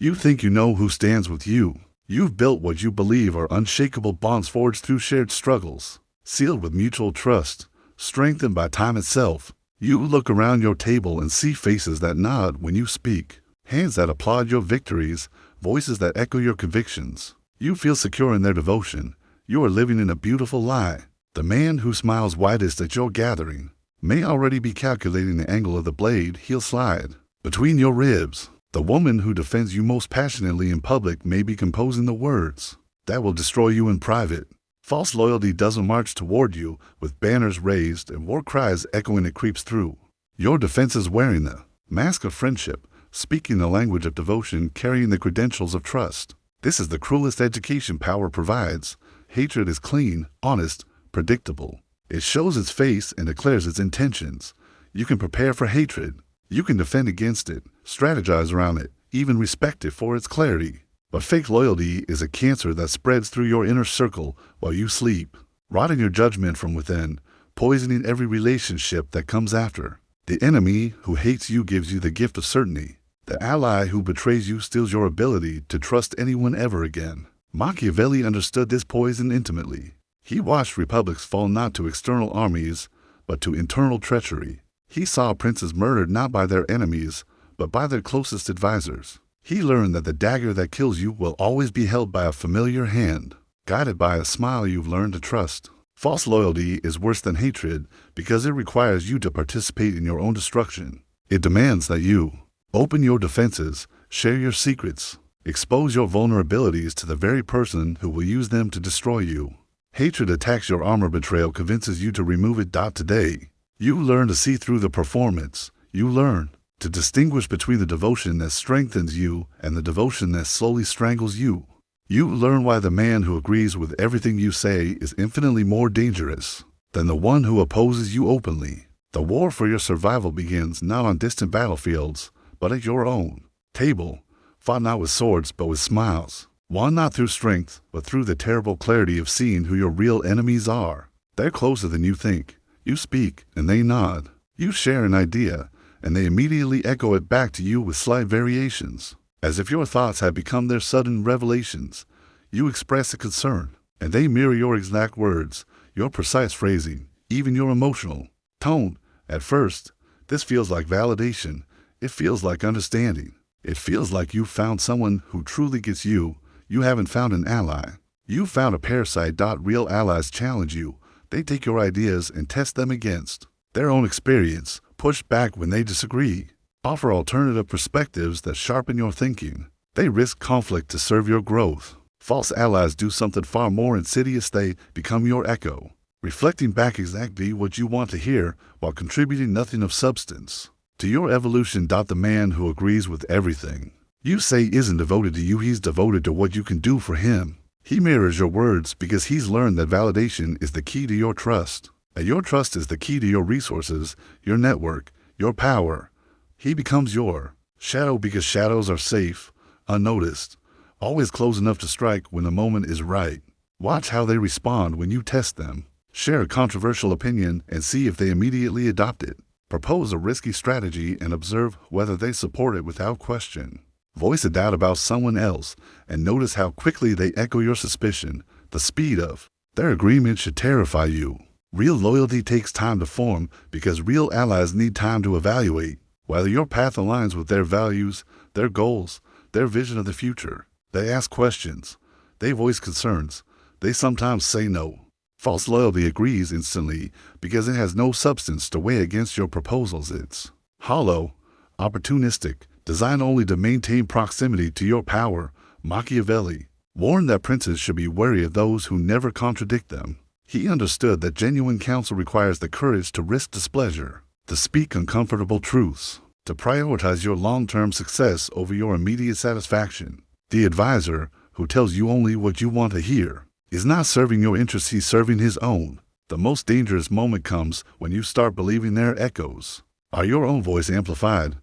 You think you know who stands with you. You've built what you believe are unshakable bonds forged through shared struggles, sealed with mutual trust, strengthened by time itself. You look around your table and see faces that nod when you speak, hands that applaud your victories, voices that echo your convictions. You feel secure in their devotion. You are living in a beautiful lie. The man who smiles widest at your gathering may already be calculating the angle of the blade he'll slide between your ribs. The woman who defends you most passionately in public may be composing the words that will destroy you in private. False loyalty doesn't march toward you with banners raised and war cries echoing. It creeps through your defenses wearing the mask of friendship, speaking the language of devotion, carrying the credentials of trust. This is the cruelest education power provides. Hatred is clean, honest, predictable. It shows its face and declares its intentions. You can prepare for hatred. You can defend against it, strategize around it, even respect it for its clarity. But fake loyalty is a cancer that spreads through your inner circle while you sleep, rotting your judgment from within, poisoning every relationship that comes after. The enemy who hates you gives you the gift of certainty. The ally who betrays you steals your ability to trust anyone ever again. Machiavelli understood this poison intimately. He watched republics fall not to external armies, but to internal treachery. He saw princes murdered not by their enemies, but by their closest advisors. He learned that the dagger that kills you will always be held by a familiar hand, guided by a smile you've learned to trust. False loyalty is worse than hatred because it requires you to participate in your own destruction. It demands that you open your defenses, share your secrets, expose your vulnerabilities to the very person who will use them to destroy you. Hatred attacks your armor. Betrayal convinces you to remove it. Today, you learn to see through the performance. You learn to distinguish between the devotion that strengthens you and the devotion that slowly strangles you. You learn why the man who agrees with everything you say is infinitely more dangerous than the one who opposes you openly. The war for your survival begins not on distant battlefields, but at your own table, fought not with swords but with smiles, won not through strength, but through the terrible clarity of seeing who your real enemies are. They're closer than you think. You speak, and they nod. You share an idea, and they immediately echo it back to you with slight variations. As if your thoughts had become their sudden revelations. You express a concern, and they mirror your exact words, your precise phrasing, even your emotional tone. At first, this feels like validation. It feels like understanding. It feels like you've found someone who truly gets you. You haven't found an ally. You've found a parasite. Real allies challenge you. They take your ideas and test them against their own experience, push back when they disagree, offer alternative perspectives that sharpen your thinking. They risk conflict to serve your growth. False allies do something far more insidious. They become your echo, reflecting back exactly what you want to hear while contributing nothing of substance to your evolution. The man who agrees with everything you say isn't devoted to you. He's devoted to what you can do for him. He mirrors your words because he's learned that validation is the key to your trust, and your trust is the key to your resources, your network, your power. He becomes your shadow because shadows are safe, unnoticed, always close enough to strike when the moment is right. Watch how they respond when you test them. Share a controversial opinion and see if they immediately adopt it. Propose a risky strategy and observe whether they support it without question. Voice a doubt about someone else and notice how quickly they echo your suspicion. The speed of their agreement should terrify you. Real loyalty takes time to form because real allies need time to evaluate whether your path aligns with their values, their goals, their vision of the future. They ask questions. They voice concerns. They sometimes say no. False loyalty agrees instantly because it has no substance to weigh against your proposals. It's hollow, opportunistic, designed only to maintain proximity to your power. Machiavelli warned that princes should be wary of those who never contradict them. He understood that genuine counsel requires the courage to risk displeasure, to speak uncomfortable truths, to prioritize your long-term success over your immediate satisfaction. The advisor, who tells you only what you want to hear, is not serving your interests. He's serving his own. The most dangerous moment comes when you start believing their echoes are your own voice amplified.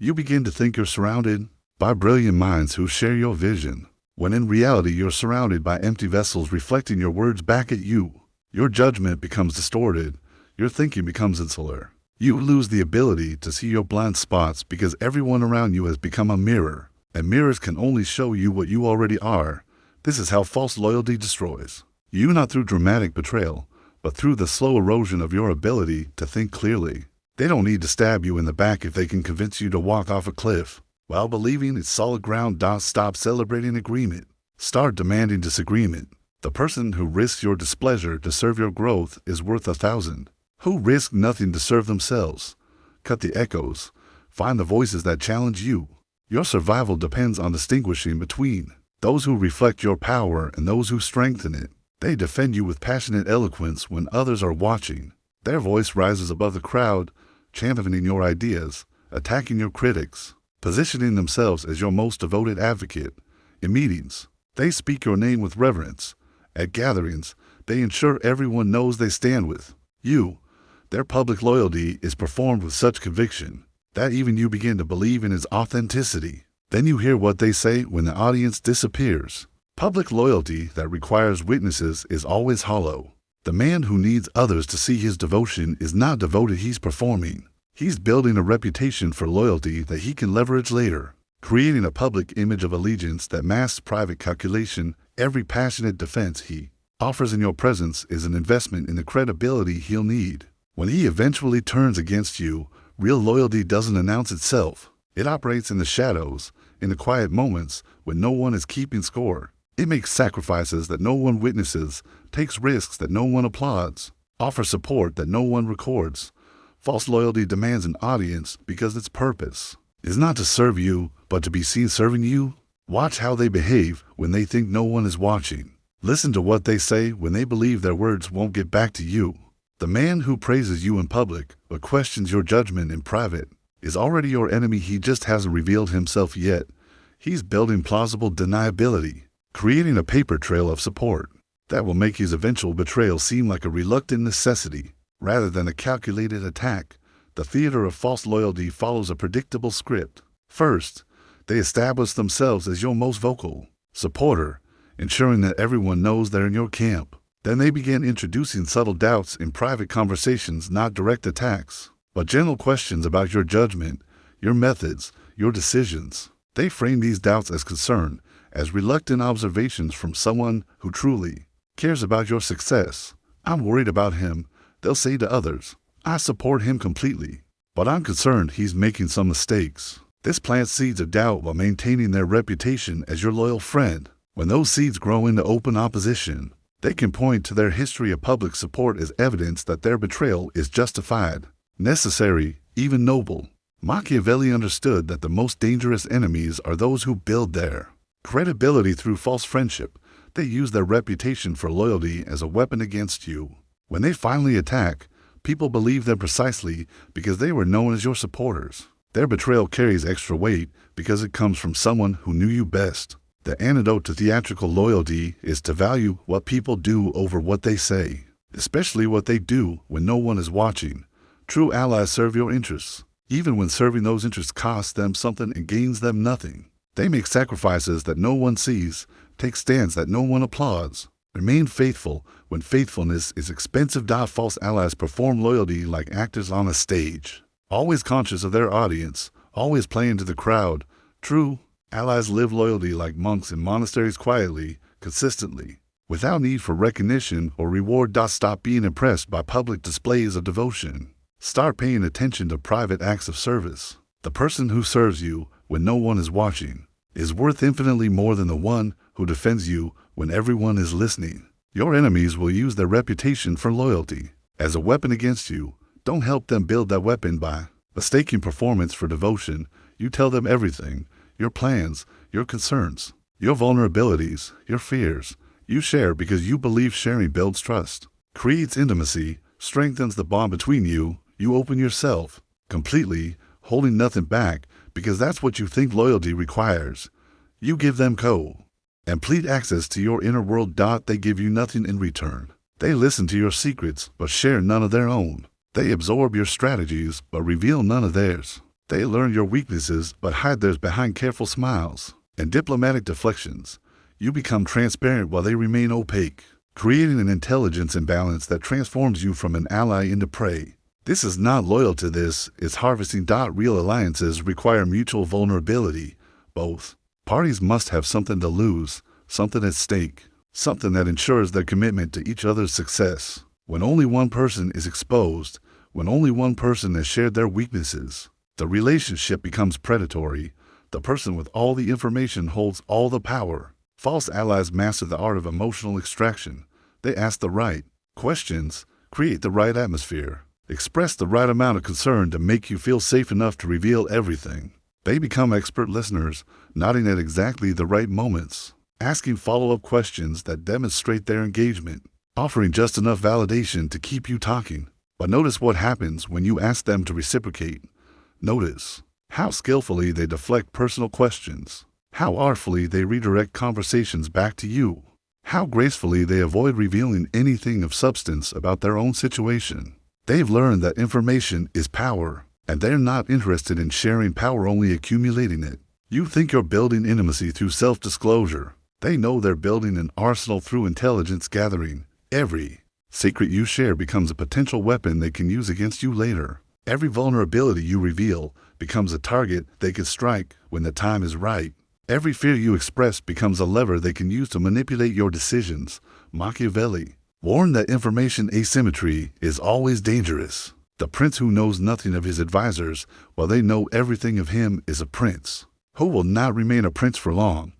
You begin to think you're surrounded by brilliant minds who share your vision, when in reality you're surrounded by empty vessels reflecting your words back at you. Your judgment becomes distorted. Your thinking becomes insular. You lose the ability to see your blind spots because everyone around you has become a mirror. and mirrors can only show you what you already are. This is how false loyalty destroys you, not through dramatic betrayal, but through the slow erosion of your ability to think clearly. They don't need to stab you in the back if they can convince you to walk off a cliff. While believing it's solid ground, stop celebrating agreement. Start demanding disagreement. The person who risks your displeasure to serve your growth is worth 1,000 who risk nothing to serve themselves. Cut the echoes. Find the voices that challenge you. Your survival depends on distinguishing between those who reflect your power and those who strengthen it. They defend you with passionate eloquence when others are watching. Their voice rises above the crowd, championing your ideas, attacking your critics, positioning themselves as your most devoted advocate. In meetings, they speak your name with reverence. At gatherings, they ensure everyone knows they stand with you. Their public loyalty is performed with such conviction that even you begin to believe in its authenticity. Then you hear what they say when the audience disappears. Public loyalty that requires witnesses is always hollow. The man who needs others to see his devotion is not devoted, he's performing. He's building a reputation for loyalty that he can leverage later, creating a public image of allegiance that masks private calculation. Every passionate defense he offers in your presence is an investment in the credibility he'll need when he eventually turns against you. Real loyalty doesn't announce itself. It operates in the shadows, in the quiet moments when no one is keeping score. It makes sacrifices that no one witnesses, takes risks that no one applauds, offers support that no one records. False loyalty demands an audience because its purpose is not to serve you, but to be seen serving you. Watch how they behave when they think no one is watching. Listen to what they say when they believe their words won't get back to you. The man who praises you in public but questions your judgment in private is already your enemy. He just hasn't revealed himself yet. He's building plausible deniability, creating a paper trail of support that will make his eventual betrayal seem like a reluctant necessity rather than a calculated attack. The theater of false loyalty follows a predictable script. First, they establish themselves as your most vocal supporter, ensuring that everyone knows they're in your camp. Then they begin introducing subtle doubts in private conversations, not direct attacks, but gentle questions about your judgment, your methods, your decisions. They frame these doubts as concern, as reluctant observations from someone who truly cares about your success. I'm worried about him, they'll say to others. I support him completely, but I'm concerned he's making some mistakes. This plants seeds of doubt while maintaining their reputation as your loyal friend. When those seeds grow into open opposition, they can point to their history of public support as evidence that their betrayal is justified, necessary, even noble. Machiavelli understood that the most dangerous enemies are those who build their credibility through false friendship. They use their reputation for loyalty as a weapon against you. When they finally attack, people believe them precisely because they were known as your supporters. Their betrayal carries extra weight because it comes from someone who knew you best. The antidote to theatrical loyalty is to value what people do over what they say, especially what they do when no one is watching. True allies serve your interests, even when serving those interests costs them something and gains them nothing. They make sacrifices that no one sees, take stands that no one applauds, remain faithful when faithfulness is expensive. False allies perform loyalty like actors on a stage, always conscious of their audience, always playing to the crowd. True allies live loyalty like monks in monasteries, quietly, consistently, without need for recognition or reward. Stop being impressed by public displays of devotion. Start paying attention to private acts of service. The person who serves you when no one is watching is worth infinitely more than the one who defends you when everyone is listening. Your enemies will use their reputation for loyalty as a weapon against you. Don't help them build that weapon by mistaking performance for devotion. You tell them everything. Your plans, your concerns, your vulnerabilities, your fears. You share because you believe sharing builds trust, creates intimacy, strengthens the bond between you. You open yourself completely, holding nothing back because that's what you think loyalty requires. You give them complete access to your inner world. They give you nothing in return. They listen to your secrets but share none of their own. They absorb your strategies but reveal none of theirs. They learn your weaknesses but hide theirs behind careful smiles and diplomatic deflections. You become transparent while they remain opaque, creating an intelligence imbalance that transforms you from an ally into prey. This is not loyal to this, it's harvesting. Real alliances require mutual vulnerability, both Parties must have something to lose, something at stake, something that ensures their commitment to each other's success. When only one person is exposed, when only one person has shared their weaknesses, the relationship becomes predatory. The person with all the information holds all the power. False allies master the art of emotional extraction. They ask the right questions, create the right atmosphere, express the right amount of concern to make you feel safe enough to reveal everything. They become expert listeners, nodding at exactly the right moments, asking follow-up questions that demonstrate their engagement, offering just enough validation to keep you talking. But notice what happens when you ask them to reciprocate. Notice how skillfully they deflect personal questions, how artfully they redirect conversations back to you, how gracefully they avoid revealing anything of substance about their own situation. They've learned that information is power, and they're not interested in sharing power, only accumulating it. You think you're building intimacy through self-disclosure. They know they're building an arsenal through intelligence gathering. Every secret you share becomes a potential weapon they can use against you later. Every vulnerability you reveal becomes a target they can strike when the time is right. Every fear you express becomes a lever they can use to manipulate your decisions. Machiavelli warned that information asymmetry is always dangerous. The prince who knows nothing of his advisors while they know everything of him is a prince who will not remain a prince for long.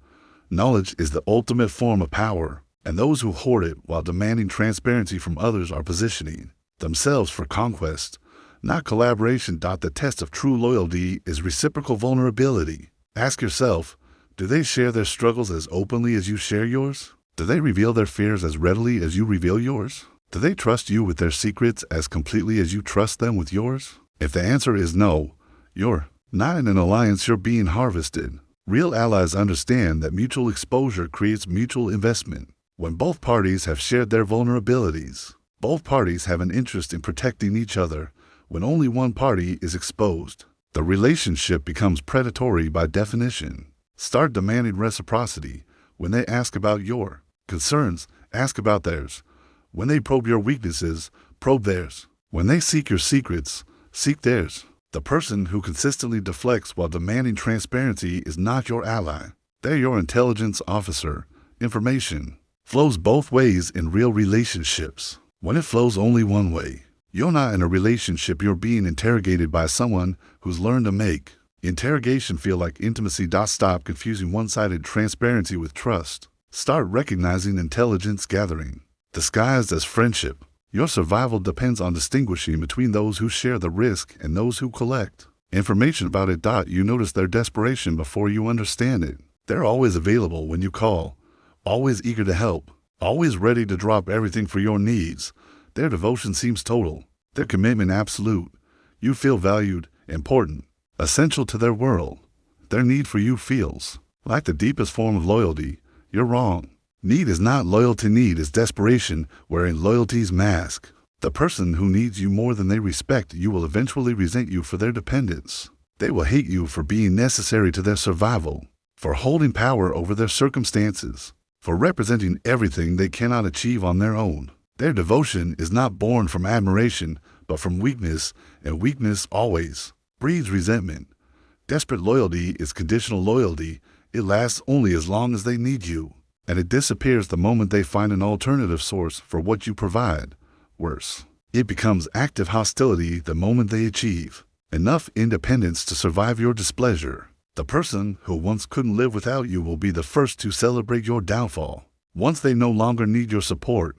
Knowledge is the ultimate form of power, and those who hoard it while demanding transparency from others are positioning themselves for conquest, not collaboration. The test of true loyalty is reciprocal vulnerability. Ask yourself, do they share their struggles as openly as you share yours? Do they reveal their fears as readily as you reveal yours? Do they trust you with their secrets as completely as you trust them with yours? If the answer is no, you're not in an alliance, you're being harvested. Real allies understand that mutual exposure creates mutual investment. When both parties have shared their vulnerabilities, both parties have an interest in protecting each other. When only one party is exposed, the relationship becomes predatory by definition. Start demanding reciprocity. When they ask about your concerns, ask about theirs. When they probe your weaknesses, probe theirs. When they seek your secrets, seek theirs. The person who consistently deflects while demanding transparency is not your ally. They're your intelligence officer. Information flows both ways in real relationships. When it flows only one way, you're not in a relationship, you're being interrogated by someone who's learned to make interrogation feel like intimacy. Stop confusing one-sided transparency with trust. Start recognizing intelligence gathering disguised as friendship. Your survival depends on distinguishing between those who share the risk and those who collect information about it. You notice their desperation before you understand it. They're always available when you call, always eager to help, always ready to drop everything for your needs. Their devotion seems total, their commitment absolute. You feel valued, important, essential to their world. Their need for you feels like the deepest form of loyalty. You're wrong. Need is not loyalty. Need is desperation wearing loyalty's mask. The person who needs you more than they respect you will eventually resent you for their dependence. They will hate you for being necessary to their survival, for holding power over their circumstances, for representing everything they cannot achieve on their own. Their devotion is not born from admiration, but from weakness, and weakness always breeds resentment. Desperate loyalty is conditional loyalty. It lasts only as long as they need you, and it disappears the moment they find an alternative source for what you provide. Worse, it becomes active hostility the moment they achieve enough independence to survive your displeasure. The person who once couldn't live without you will be the first to celebrate your downfall. Once they no longer need your support,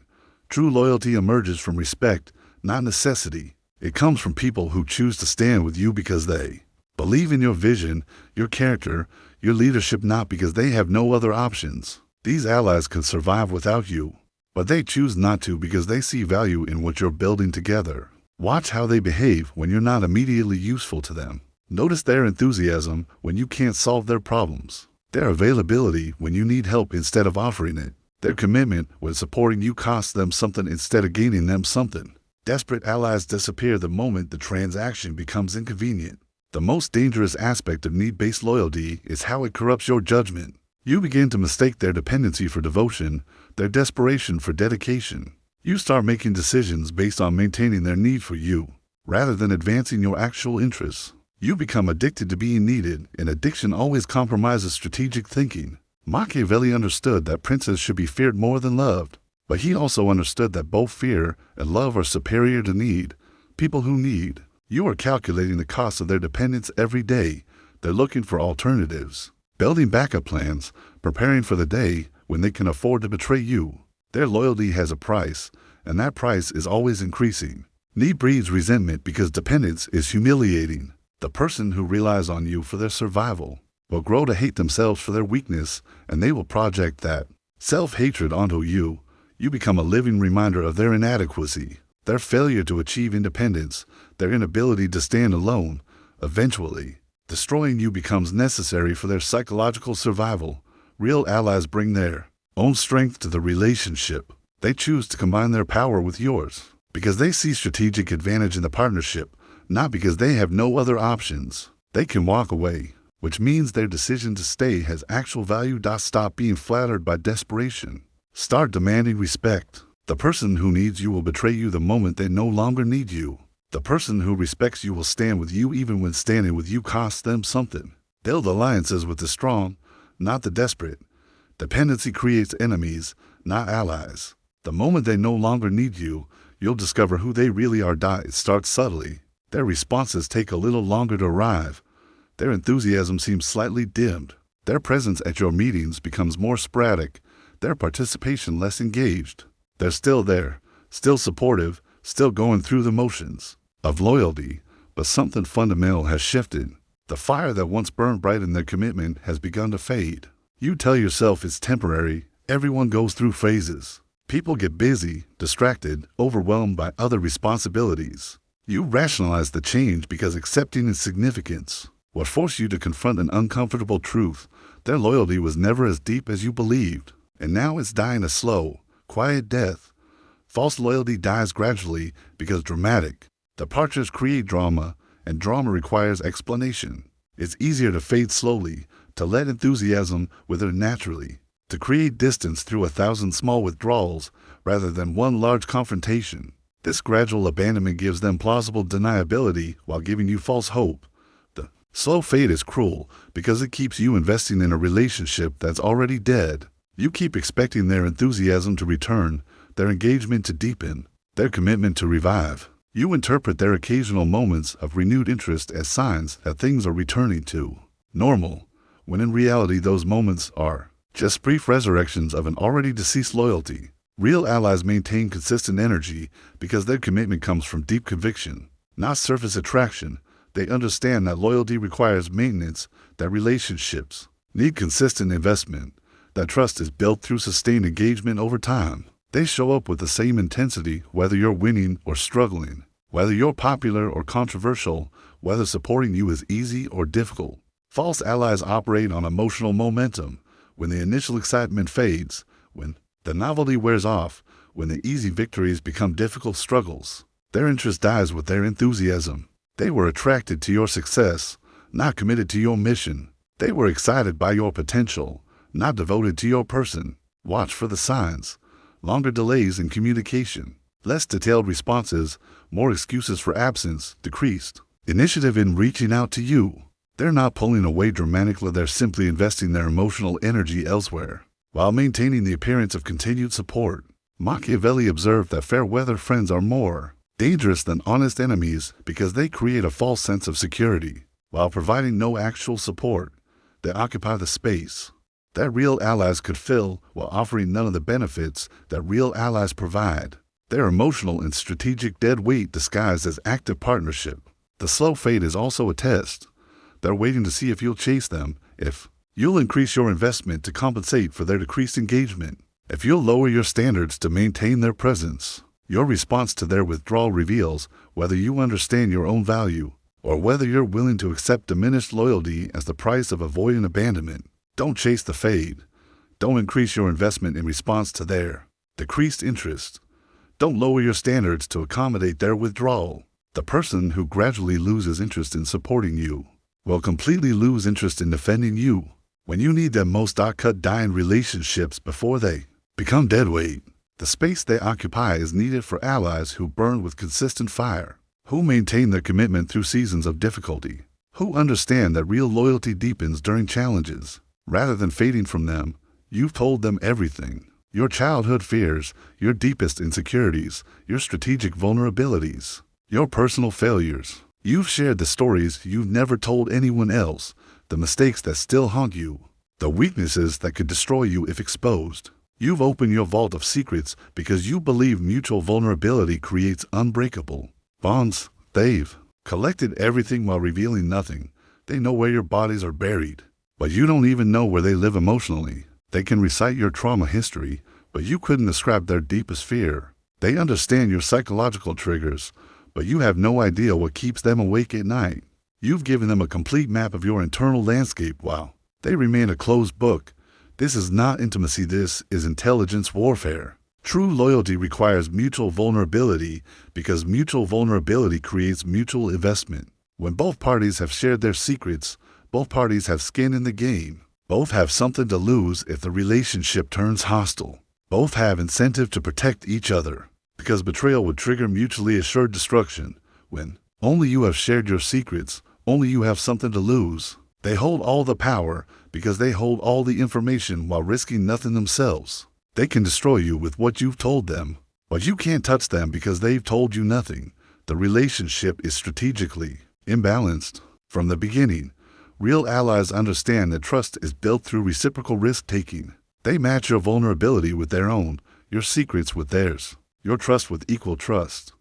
true loyalty emerges from respect, not necessity. It comes from people who choose to stand with you because they believe in your vision, your character, your leadership, not because they have no other options. These allies can survive without you, but they choose not to because they see value in what you're building together. Watch how they behave when you're not immediately useful to them. Notice their enthusiasm when you can't solve their problems, their availability when you need help instead of offering it, their commitment when supporting you costs them something instead of gaining them something. Desperate allies disappear the moment the transaction becomes inconvenient. The most dangerous aspect of need-based loyalty is how it corrupts your judgment. You begin to mistake their dependency for devotion, their desperation for dedication. You start making decisions based on maintaining their need for you, rather than advancing your actual interests. You become addicted to being needed, and addiction always compromises strategic thinking. Machiavelli understood that princes should be feared more than loved, but he also understood that both fear and love are superior to need. People who need you are calculating the cost of their dependence every day. They're looking for alternatives, building backup plans, preparing for the day when they can afford to betray you. Their loyalty has a price, and that price is always increasing. Need breeds resentment because dependence is humiliating. The person who relies on you for their survival will grow to hate themselves for their weakness, and they will project that self-hatred onto you. You become a living reminder of their inadequacy, their failure to achieve independence, their inability to stand alone. Eventually, destroying you becomes necessary for their psychological survival. Real allies bring their own strength to the relationship. They choose to combine their power with yours because they see strategic advantage in the partnership, not because they have no other options. They can walk away, which means their decision to stay has actual value. Stop being flattered by desperation. Start demanding respect. The person who needs you will betray you the moment they no longer need you. The person who respects you will stand with you even when standing with you costs them something. Build alliances with the strong, not the desperate. Dependency creates enemies, not allies. The moment they no longer need you, you'll discover who they really are. It starts subtly. Their responses take a little longer to arrive. Their enthusiasm seems slightly dimmed. Their presence at your meetings becomes more sporadic. Their participation less engaged. They're still there, still supportive, still going through the motions of loyalty, but something fundamental has shifted. The fire that once burned bright in their commitment has begun to fade. You tell yourself it's temporary. Everyone goes through phases. People get busy, distracted, overwhelmed by other responsibilities. You rationalize the change because accepting its significance will force you to confront an uncomfortable truth. Their loyalty was never as deep as you believed, and now it's dying a slow, quiet death. False loyalty dies gradually because dramatic departures create drama, and drama requires explanation. It's easier to fade slowly, to let enthusiasm wither naturally, to create distance through 1,000 small withdrawals rather than one large confrontation. This gradual abandonment gives them plausible deniability while giving you false hope. The slow fade is cruel because it keeps you investing in a relationship that's already dead. You keep expecting their enthusiasm to return, their engagement to deepen, their commitment to revive. You interpret their occasional moments of renewed interest as signs that things are returning to normal, when in reality those moments are just brief resurrections of an already deceased loyalty. Real allies maintain consistent energy because their commitment comes from deep conviction, not surface attraction. They understand that loyalty requires maintenance, that relationships need consistent investment, that trust is built through sustained engagement over time. They show up with the same intensity whether you're winning or struggling, whether you're popular or controversial, whether supporting you is easy or difficult. False allies operate on emotional momentum. When the initial excitement fades, when the novelty wears off, when the easy victories become difficult struggles, their interest dies with their enthusiasm. They were attracted to your success, not committed to your mission. They were excited by your potential, not devoted to your person. Watch for the signs. Longer delays in communication, less detailed responses, more excuses for absence, decreased initiative in reaching out to you. They're not pulling away dramatically, they're simply investing their emotional energy elsewhere, while maintaining the appearance of continued support. Machiavelli observed that fair-weather friends are more dangerous than honest enemies because they create a false sense of security. While providing no actual support, they occupy the space that real allies could fill while offering none of the benefits that real allies provide. They're emotional and strategic dead weight disguised as active partnership. The slow fade is also a test. They're waiting to see if you'll chase them, if you'll increase your investment to compensate for their decreased engagement, if you'll lower your standards to maintain their presence. Your response to their withdrawal reveals whether you understand your own value or whether you're willing to accept diminished loyalty as the price of avoiding abandonment. Don't chase the fade. Don't increase your investment in response to their decreased interest. Don't lower your standards to accommodate their withdrawal. The person who gradually loses interest in supporting you will completely lose interest in defending you. When you need them most, cut dying relationships before they become deadweight. The space they occupy is needed for allies who burn with consistent fire, who maintain their commitment through seasons of difficulty, who understand that real loyalty deepens during challenges. Rather than fading from them, you've told them everything. Your childhood fears, your deepest insecurities, your strategic vulnerabilities, your personal failures. You've shared the stories you've never told anyone else, the mistakes that still haunt you, the weaknesses that could destroy you if exposed. You've opened your vault of secrets because you believe mutual vulnerability creates unbreakable bonds. They've collected everything while revealing nothing. They know where your bodies are buried, but you don't even know where they live emotionally. They can recite your trauma history, but you couldn't describe their deepest fear. They understand your psychological triggers, but you have no idea what keeps them awake at night. You've given them a complete map of your internal landscape while they remain a closed book. This is not intimacy, this is intelligence warfare. True loyalty requires mutual vulnerability because mutual vulnerability creates mutual investment. When both parties have shared their secrets, both parties have skin in the game. Both have something to lose if the relationship turns hostile. Both have incentive to protect each other, because betrayal would trigger mutually assured destruction. When only you have shared your secrets, only you have something to lose. They hold all the power because they hold all the information while risking nothing themselves. They can destroy you with what you've told them, but you can't touch them because they've told you nothing. The relationship is strategically imbalanced from the beginning. Real allies understand that trust is built through reciprocal risk-taking. They match your vulnerability with their own, your secrets with theirs, your trust with equal trust.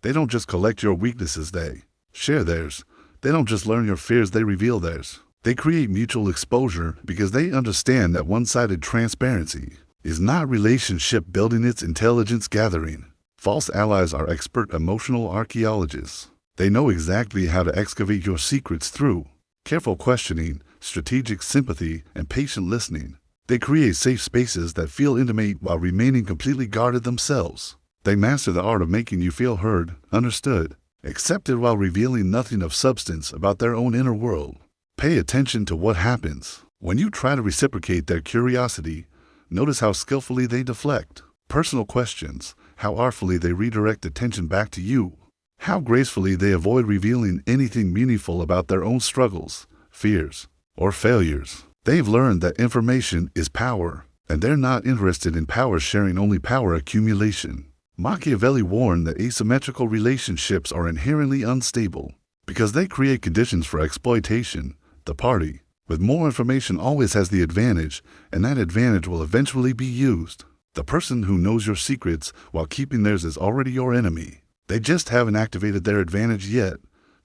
They don't just collect your weaknesses, they share theirs. They don't just learn your fears, they reveal theirs. They create mutual exposure because they understand that one-sided transparency is not relationship building, it's intelligence gathering. False allies are expert emotional archaeologists. They know exactly how to excavate your secrets through careful questioning, strategic sympathy, and patient listening. They create safe spaces that feel intimate while remaining completely guarded themselves. They master the art of making you feel heard, understood, accepted while revealing nothing of substance about their own inner world. Pay attention to what happens when you try to reciprocate their curiosity. Notice how skillfully they deflect personal questions, how artfully they redirect attention back to you, how gracefully they avoid revealing anything meaningful about their own struggles, fears, or failures. They've learned that information is power, and they're not interested in power sharing, only power accumulation. Machiavelli warned that asymmetrical relationships are inherently unstable because they create conditions for exploitation. The party with more information always has the advantage, and that advantage will eventually be used. The person who knows your secrets while keeping theirs is already your enemy. They just haven't activated their advantage yet.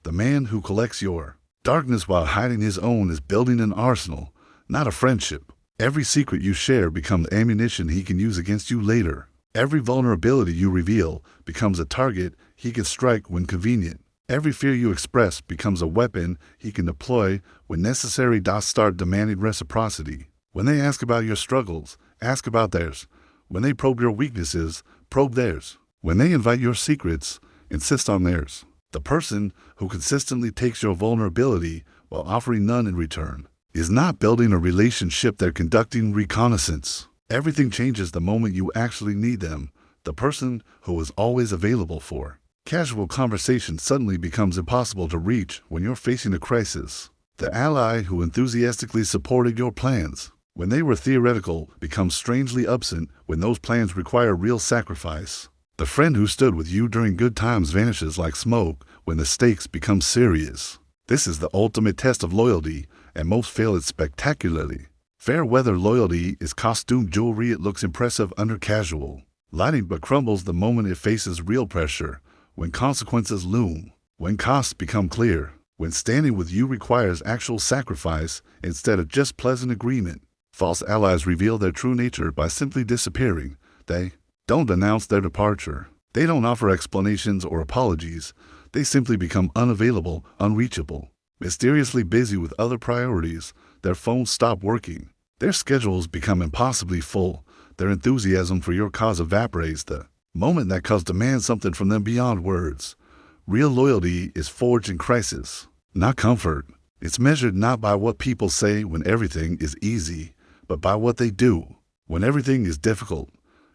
The man who collects your darkness while hiding his own is building an arsenal, not a friendship. Every secret you share becomes ammunition he can use against you later. Every vulnerability you reveal becomes a target he can strike when convenient. Every fear you express becomes a weapon he can deploy when necessary. Start demanding reciprocity. When they ask about your struggles, ask about theirs. When they probe your weaknesses, probe theirs. When they invite your secrets, insist on theirs. The person who consistently takes your vulnerability while offering none in return is not building a relationship, they're conducting reconnaissance. Everything changes the moment you actually need them. The person who is always available for casual conversation suddenly becomes impossible to reach when you're facing a crisis. The ally who enthusiastically supported your plans when they were theoretical becomes strangely absent when those plans require real sacrifice. The friend who stood with you during good times vanishes like smoke when the stakes become serious. This is the ultimate test of loyalty, and most fail it spectacularly. Fair weather loyalty is costume jewelry. It looks impressive under casual lighting but crumbles the moment it faces real pressure, when consequences loom, when costs become clear, when standing with you requires actual sacrifice instead of just pleasant agreement. False allies reveal their true nature by simply disappearing. They don't announce their departure. They don't offer explanations or apologies. They simply become unavailable, unreachable, mysteriously busy with other priorities. Their phones stop working. Their schedules become impossibly full. Their enthusiasm for your cause evaporates the moment that cause demands something from them beyond words. Real loyalty is forged in crisis, not comfort. It's measured not by what people say when everything is easy, but by what they do when everything is difficult.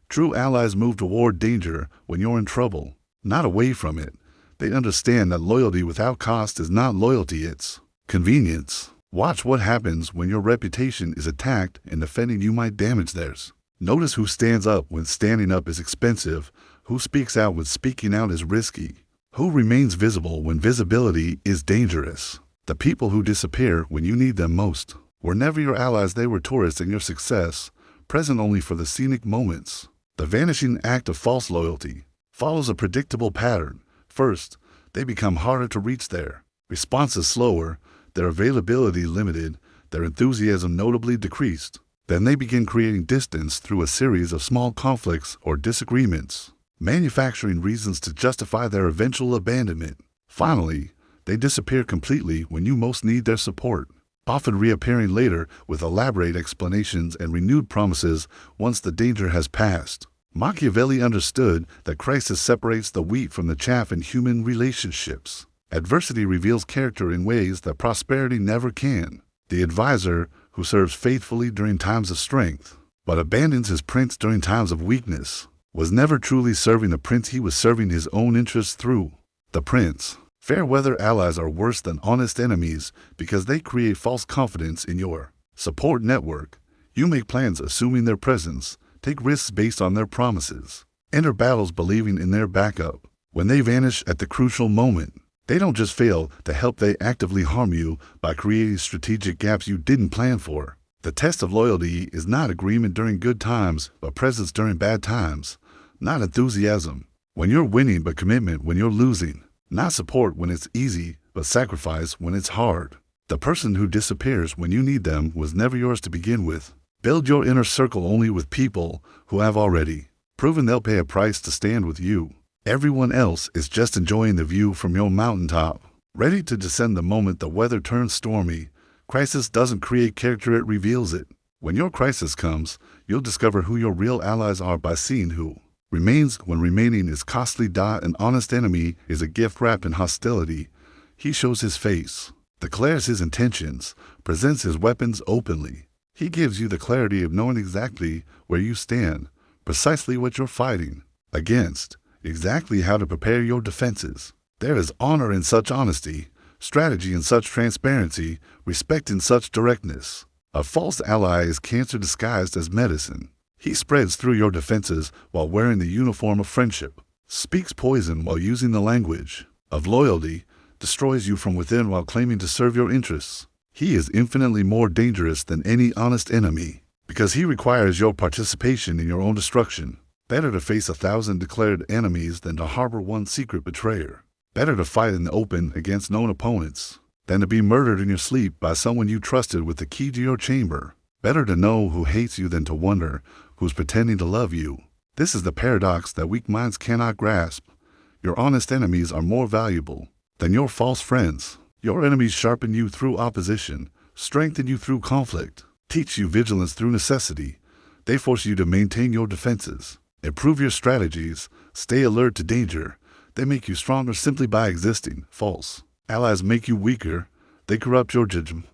True allies move toward danger when you're in trouble, not away from it. They understand that loyalty without cost is not loyalty, it's Convenience. Watch what happens when your reputation is attacked and defending you might damage theirs. Notice who stands up when standing up is expensive, who speaks out when speaking out is risky, who remains visible when visibility is dangerous. The people who disappear when you need them most were never your allies, they were tourists in your success, present only for the scenic moments. The vanishing act of false loyalty follows a predictable pattern. First, they become harder to reach, their response is slower, their availability limited, their enthusiasm notably decreased. Then they begin creating distance through a series of small conflicts or disagreements, manufacturing reasons to justify their eventual abandonment. Finally, they disappear completely when you most need their support, often reappearing later with elaborate explanations and renewed promises once the danger has passed. Machiavelli understood that crisis separates the wheat from the chaff in human relationships. Adversity reveals character in ways that prosperity never can. The advisor who serves faithfully during times of strength, but abandons his prince during times of weakness, was never truly serving the prince, he was serving his own interests through the prince. Fair weather allies are worse than honest enemies because they create false confidence in your support network. You make plans assuming their presence, take risks based on their promises, enter battles believing in their backup. When they vanish at the crucial moment, they don't just fail to help, they actively harm you by creating strategic gaps you didn't plan for. The test of loyalty is not agreement during good times, but presence during bad times. Not enthusiasm when you're winning, but commitment when you're losing. Not support when it's easy, but sacrifice when it's hard. The person who disappears when you need them was never yours to begin with. Build your inner circle only with people who have already proven they'll pay a price to stand with you. Everyone else is just enjoying the view from your mountaintop, ready to descend the moment the weather turns stormy. Crisis doesn't create character, it reveals it. When your crisis comes, you'll discover who your real allies are by seeing who remains when remaining is costly. An honest enemy is a gift wrapped in hostility. He shows his face, declares his intentions, presents his weapons openly. He gives you the clarity of knowing exactly where you stand, precisely what you're fighting against, exactly how to prepare your defenses. There is honor in such honesty, strategy in such transparency, respect in such directness. A false ally is cancer disguised as medicine. He spreads through your defenses while wearing the uniform of friendship, speaks poison while using the language of loyalty, destroys you from within while claiming to serve your interests. He is infinitely more dangerous than any honest enemy, because he requires your participation in your own destruction. Better to face 1,000 declared enemies than to harbor one secret betrayer. Better to fight in the open against known opponents than to be murdered in your sleep by someone you trusted with the key to your chamber. Better to know who hates you than to wonder who's pretending to love you. This is the paradox that weak minds cannot grasp. Your honest enemies are more valuable than your false friends. Your enemies sharpen you through opposition, strengthen you through conflict, teach you vigilance through necessity. They force you to maintain your defenses, improve your strategies, stay alert to danger. They make you stronger simply by existing. False allies make you weaker. They corrupt your judgment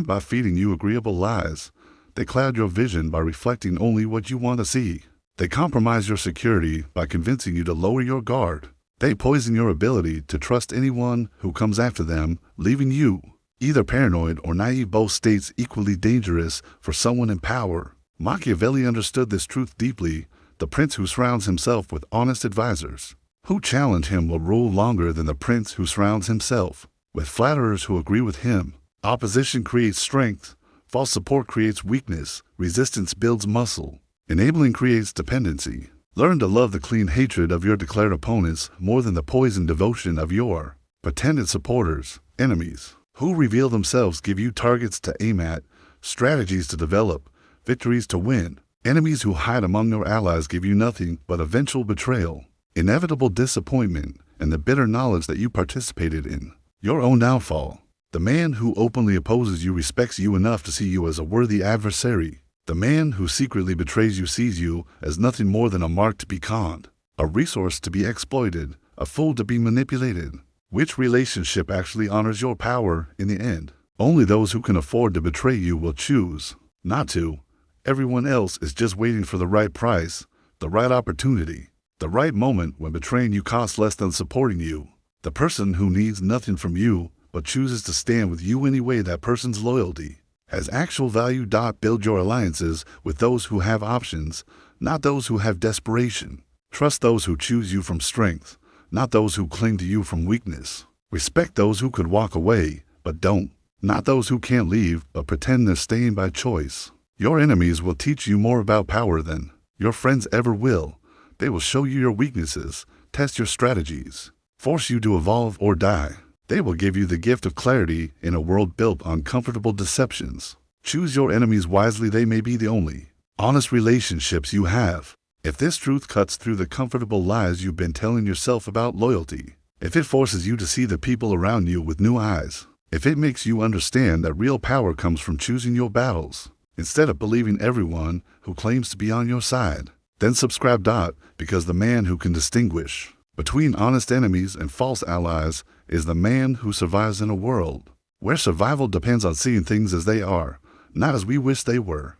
by feeding you agreeable lies. They cloud your vision by reflecting only what you want to see. They compromise your security by convincing you to lower your guard. They poison your ability to trust anyone who comes after them, leaving you either paranoid or naive, both states equally dangerous for someone in power. Machiavelli understood this truth deeply. The prince who surrounds himself with honest advisors who challenge him will rule longer than the prince who surrounds himself with flatterers who agree with him. Opposition creates strength. False support creates weakness. Resistance builds muscle. Enabling creates dependency. Learn to love the clean hatred of your declared opponents more than the poisoned devotion of your pretended supporters. Enemies who reveal themselves give you targets to aim at, strategies to develop, victories to win. Enemies who hide among your allies give you nothing but eventual betrayal, inevitable disappointment, and the bitter knowledge that you participated in your own downfall. The man who openly opposes you respects you enough to see you as a worthy adversary. The man who secretly betrays you sees you as nothing more than a mark to be conned, a resource to be exploited, a fool to be manipulated. Which relationship actually honors your power in the end? Only those who can afford to betray you will choose not to. Everyone else is just waiting for the right price, the right opportunity, the right moment when betraying you costs less than supporting you. The person who needs nothing from you but chooses to stand with you anyway. That person's loyalty has actual value. Build your alliances with those who have options, not those who have desperation. Trust those who choose you from strength, not those who cling to you from weakness. Respect those who could walk away, but don't, not those who can't leave, but pretend they're staying by choice. Your enemies will teach you more about power than your friends ever will. They will show you your weaknesses, test your strategies, force you to evolve or die. They will give you the gift of clarity in a world built on comfortable deceptions. Choose your enemies wisely. They may be the only honest relationships you have. If this truth cuts through the comfortable lies you've been telling yourself about loyalty, if it forces you to see the people around you with new eyes, if it makes you understand that real power comes from choosing your battles, instead of believing everyone who claims to be on your side, then subscribe. Because the man who can distinguish between honest enemies and false allies is the man who survives in a world where survival depends on seeing things as they are, not as we wish they were.